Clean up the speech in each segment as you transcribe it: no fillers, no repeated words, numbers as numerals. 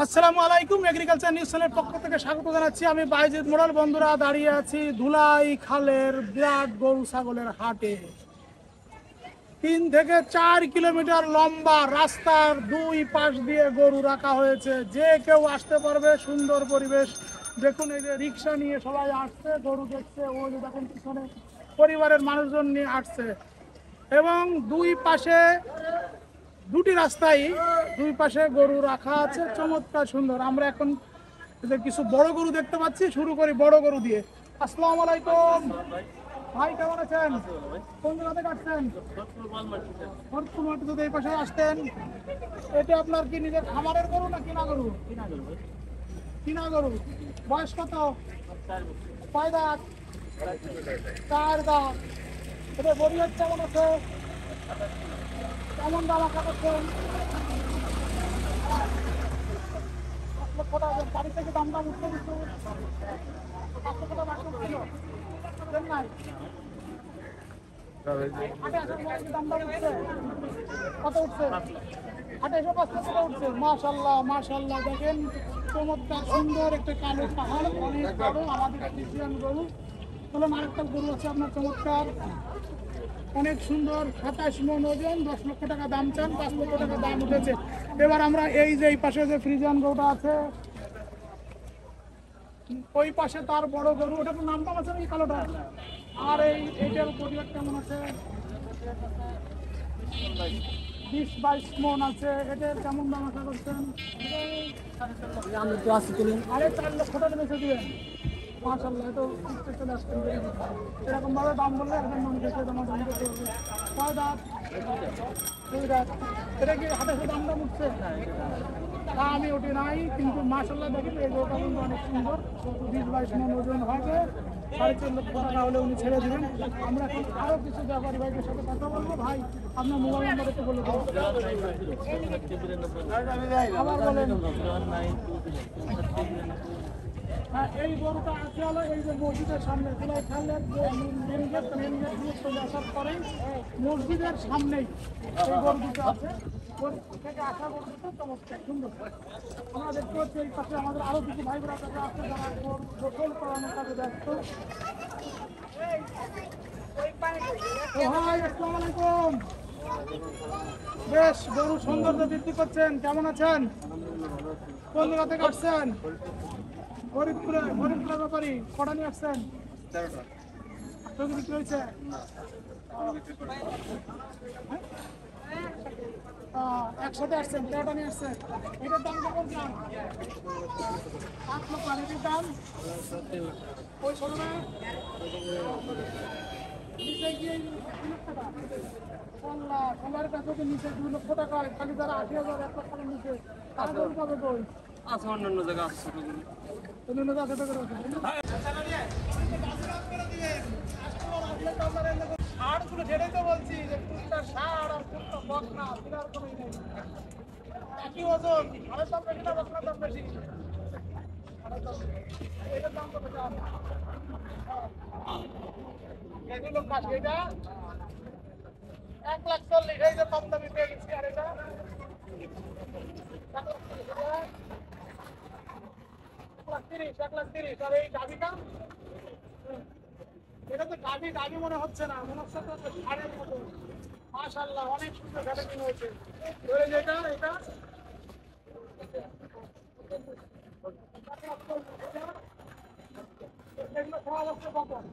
আসসালামু আলাইকুম, agriculture news চ্যানেলের পক্ষ থেকে স্বাগত জানাচ্ছি। আমি বাইজিদ মোড়াল। বন্ধুরা, দাঁড়িয়ে আছি ধুলাই খালের বিরাট গরু ছাগলের হাটে। 3 থেকে 4 কিলোমিটার লম্বা রাস্তার দুই পাশ দিয়ে গরু রাখা হয়েছে। যে কেউ আসতে পারবে, সুন্দর পরিবেশ। দেখুন, এই যে রিক্সা নিয়ে সবাই আসছে, গরু দেখছে। ওই যে দেখুন পিছনে পরিবারের মানুষজন নিয়ে আসছে। এবং দুই পাশে দুটি রাস্তায় দুই পাশে গরু রাখা আছে, চমৎকার সুন্দর। আমরা এখন কিছু বড় গরু দেখতে পাচ্ছি। শুরু করি বড় গরু দিয়ে। আসসালামু আলাইকুম ভাই, কেমন আছেন? কোন জায়গা থেকে আসছেন? এই পাশে আসতেন। এটা আপনার কি নিজের খামারের গরু না কিনা গরু? কিনা গরু। বয়স কত? কয় দাঁত? 4 দাঁত। এটা বড়িয়ার কেমন আছে? কেমন দাম আশা করছেন? বাড়ি থেকে দাম উঠতে কত উঠছে? 28,500 উঠছে। মাশাআল্লাহ মাশাআল্লাহ, দেখেন চমৎকার সুন্দর একটা কালো পাহাড়, অনেক বড়। আমাদের ফ্রিজিয়ান গরু। বললাম আরেকটা গরু আছে আপনার, চমৎকার অনেক সুন্দর। 27 মণ ওজন, 10 লক্ষ টাকা দাম চান, 5 লক্ষ টাকা দাম উঠেছে। এবার আমরা এই যে এই পাশে যে ফ্রিজিয়ান গরুটা আছে, ওই পাশে তার বড় গরু, ওটা তো নামটা আছে এই কালোটা। আর এইটার পরিবার কেমন আছে? 20-22 মণ আছে। এটার কেমন দাম আশা করছেন? আরে 4 লক্ষ টাকা বেঁচে দিবেন। মাশাআল্লাহ, এত চলে আসছেন। এরকম ভাবে দাম বললে একজন মানুষ এসে তোমার দাম করতে হবে। কয় দাঁত? 2 দাঁত। এটা কি হাতে দাম উঠছে? তা আমি ওটি নাই, কিন্তু মাশাআল্লাহ দেখেন এই গরুটা কিন্তু অনেক সুন্দর। 20-22 মণ ওজন হবে। 4.5 লক্ষ টাকা হলে উনি ছেড়ে দিবেন। আমরা এখন আরো কিছু ব্যাপারী ভাইদের সাথে কথা বলবো। ভাই, আপনার মোবাইল নাম্বার একটু বলে দেবো। আবার বলেন। হ্যাঁ, এই গরুটা আছে হলো এই যে মসজিদের সামনে, ধুলাই খালের যে মেন গেট দিয়ে চলে আসার পরেই মসজিদের সামনেই এই গরু দুটো আছে। থেকে আসা গরু দুটো চমৎকার সুন্দর। আমরা দেখতে পাচ্ছি এই পাশে আমাদের আরো কিছু ভাই বোনেরা আছে, যারা গরু গোসল করানোর কাজে ব্যস্ত। ভাই, আসসালামু আলাইকুম। বেশ গরু সৌন্দর্য বৃদ্ধি করছেন, কেমন আছেন? কোন জায়গা থেকে আসছেন? ফরিদপুরের ব্যাপারী। কটা নিয়ে আসছেন? 13টা। বিক্রি হয়েছে? একসাথে আসছেন, 13টা নিয়ে আসছেন। এটার দাম কেমন? 8 লক্ষ। আর এটার দাম ওই 16 নিচে গিয়ে 2 লক্ষ টাকা। সোনার কাছে তো নিচে 2 লক্ষ টাকা। খালি যারা 80,000 1 লাখ টাকার নিচে তারা গরু পাবে কই? আছে অন্যান্য জায়গা আছে। ষাঁড়গুলো সেটাই তো বলছি যে কুত্তা ষাঁড় আর কুত্তা বকনা, বিরাট কোনো নেই। একই ওজন, ষাঁড়ের দাম বেশি না বকনার দাম বেশি? এটার দাম কত? এগুলো কাজ, এটা 1,40,000। এই যে কম দামি পেয়ে গেছি। আর এটা 1,30,000। আর এই গাভিটা, এটা তো গাভি মনে হচ্ছে না, মনে হচ্ছে তো ষাঁড়ের মতো। মাশাআল্লাহ, অনেক সুন্দর ভ্যারাইটি হয়েছে। এটা এগুলো সব হচ্ছে বকন।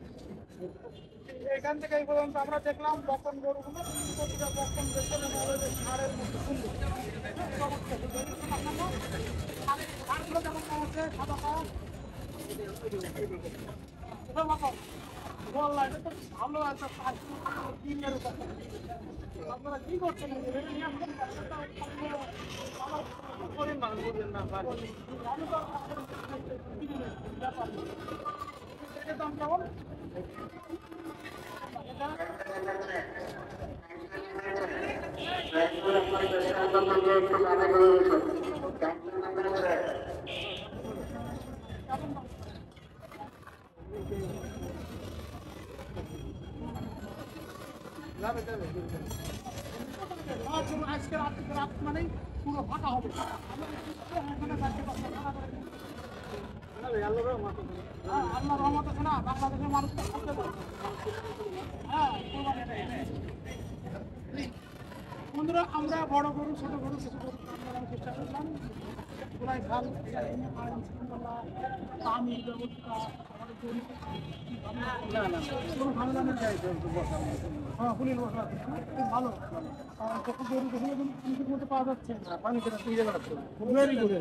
এখান থেকে এই পর্যন্ত আমরা দেখলাম বকন গরুগুলো। প্রতিটা বকন দেখতে ষাঁড়ের মতো সুন্দর। ষাঁড়গুলো যেমন আছে সাদা কালার, ভালো আছে। আপনারা কি করছেন? দাম কেমন? আজকে রাত মানেই পুরো ফাঁকা হবে। হ্যাঁ, আল্লাহর রহমত আছে না, বাংলাদেশের মানুষ তো করতে পারে। হ্যাঁ, কোরবানি দেয়, দেয়। বন্ধুরা, আমরা বড় গরু ছোট গরু কিছু গরু আমরা চেষ্টা করলাম পুরাই ভাল আইন শৃঙ্খলা পানির ব্যবস্থা আমাদের গরিব কোনো ঝামেলা নেই। হ্যাঁ, পুলিশ বসা আছে, খুব ভালো। আর যখন গরু কখনো পুলিশের মধ্যে পাওয়া যাচ্ছে না, পানি খেতে তুই যাবে ভেরি গুড।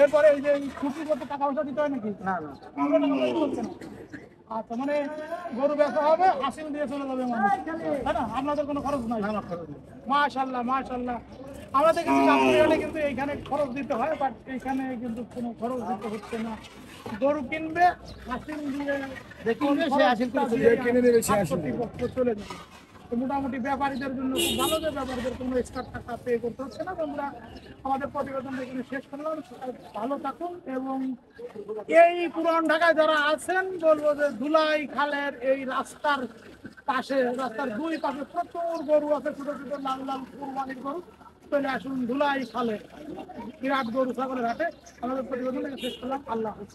এরপরে এই যে ছুটি করতে টাকা পয়সা দিতে হয় নাকি? না না, আমরা টাকা পয়সা করছে না। আচ্ছা, মানে গরু বেচা হবে, হাসিল দিয়ে চলে যাবে মানুষ, তাই না? আপনাদের কোনো খরচ নাই? মাশাআল্লাহ মাশাআল্লাহ। আমরা দেখেছি কাপুরিয়ালে কিন্তু এইখানে খরচ দিতে হয়, বাট এইখানে কিন্তু কোনো খরচ দিতে হচ্ছে না। গরু কিনবে, হাসিল দিয়ে কিনবে, সে হাসিল করে কিনে নেবে, সে হাসিল চলে যাবে। তো মোটামুটি ব্যাপারীদের জন্য খুব ভালো যে ব্যাপারীদের কোনো এক্সট্রা টাকা পে করতে হচ্ছে না। তোমরা আমাদের প্রতিবেদন এখানে শেষ করলাম। ভালো থাকুন। এবং এই পুরান ঢাকায় যারা আছেন বলবো যে ধুলাই খালের এই রাস্তার পাশে, রাস্তার দুই পাশে প্রচুর গরু আছে, ছোট ছোট লাল লাল কুরবানির গরু। চলে আসুন ধুলাই খালে বিরাট গরু ছাগলের হাটে। আমাদের প্রতিবেদন শেষ করলাম। আল্লাহ হাফেজ।